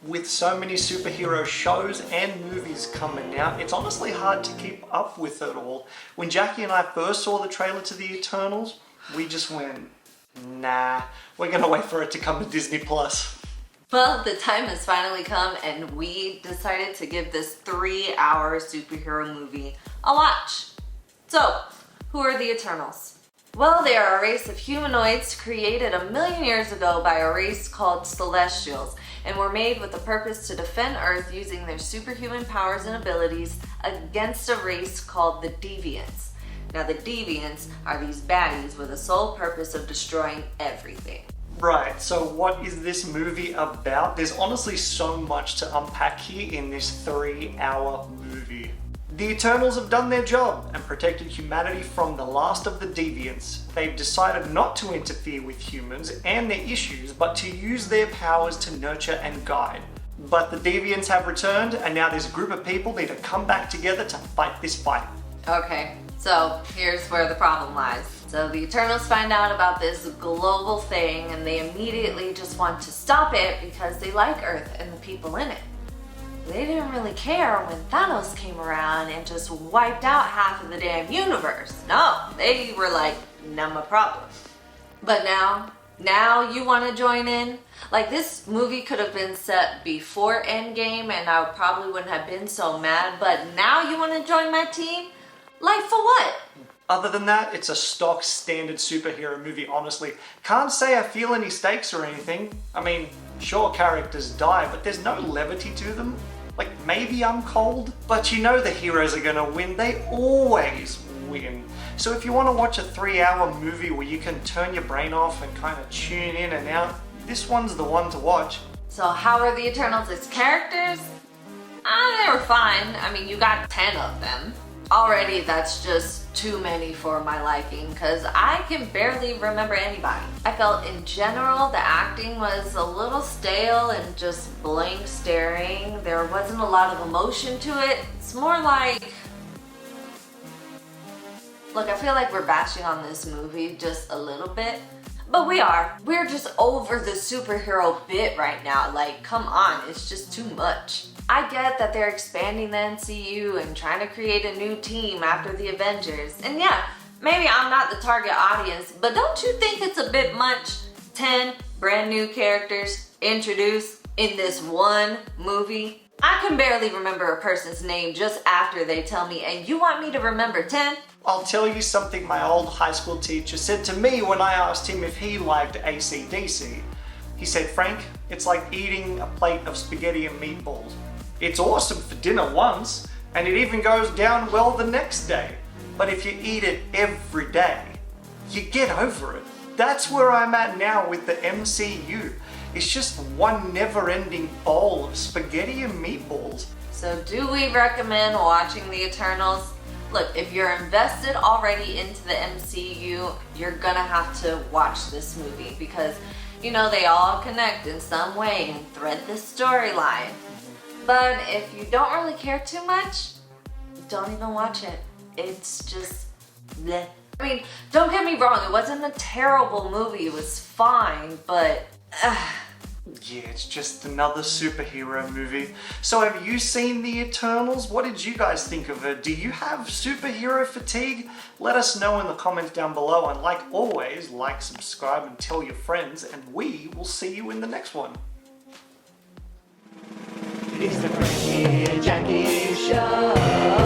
With so many superhero shows and movies coming out, it's honestly hard to keep up with it all. When Jackie and I first saw the trailer to The Eternals, we just went, nah, we're gonna wait for it to come to Disney+. Well, the time has finally come and we decided to give this 3-hour superhero movie a watch. So, who are the Eternals? Well, they are a race of humanoids created 1 million years ago by a race called Celestials, and were made with the purpose to defend Earth using their superhuman powers and abilities against a race called the Deviants. Now, the Deviants are these baddies with the sole purpose of destroying everything. Right, so what is this movie about? There's honestly so much to unpack here in this 3-hour movie. The Eternals have done their job and protected humanity from the last of the Deviants. They've decided not to interfere with humans and their issues, but to use their powers to nurture and guide. But the Deviants have returned, and now this group of people need to come back together to fight this fight. Okay, so here's where the problem lies. So the Eternals find out about this global thing and they immediately just want to stop it because they like Earth and the people in it. They didn't really care when Thanos came around and just wiped out half of the damn universe. No, they were like, not my problem. But now you want to join in? Like, this movie could have been set before Endgame and I probably wouldn't have been so mad, but now you want to join my team? Like, for what? Other than that, it's a stock standard superhero movie, honestly. Can't say I feel any stakes or anything. I mean, sure, characters die, but there's no levity to them. Like, maybe I'm cold, but you know the heroes are gonna win. They always win. So if you want to watch a 3-hour movie where you can turn your brain off and kind of tune in and out, this one's the one to watch. So how are the Eternals as characters? They were fine. I mean, you got 10 of them. Already, that's just too many for my liking because I can barely remember anybody. I felt in general the acting was a little stale and just blank staring. There wasn't a lot of emotion to it. It's more like... Look, I feel like we're bashing on this movie just a little bit. But we are. We're just over the superhero bit right now. Like, come on, it's just too much. I get that they're expanding the MCU and trying to create a new team after the Avengers. And yeah, maybe I'm not the target audience, but don't you think it's a bit much? 10 brand new characters introduced in this one movie? I can barely remember a person's name just after they tell me, and you want me to remember 10? I'll tell you something my old high school teacher said to me when I asked him if he liked AC/DC. He said, Frank, it's like eating a plate of spaghetti and meatballs. It's awesome for dinner once, and it even goes down well the next day. But if you eat it every day, you get over it. That's where I'm at now with the MCU. It's just one never-ending bowl of spaghetti and meatballs. So do we recommend watching The Eternals? Look, if you're invested already into the MCU, you're gonna have to watch this movie because, you know, they all connect in some way and thread this storyline. But if you don't really care too much, don't even watch it. It's just bleh. I mean, don't get me wrong, it wasn't a terrible movie, it was fine, but yeah, it's just another superhero movie. So have you seen The Eternals? What did you guys think of it? Do you have superhero fatigue? Let us know in the comments down below, and like always, like, subscribe, and tell your friends, and we will see you in the next one. It's the Frankie and Jackie Show.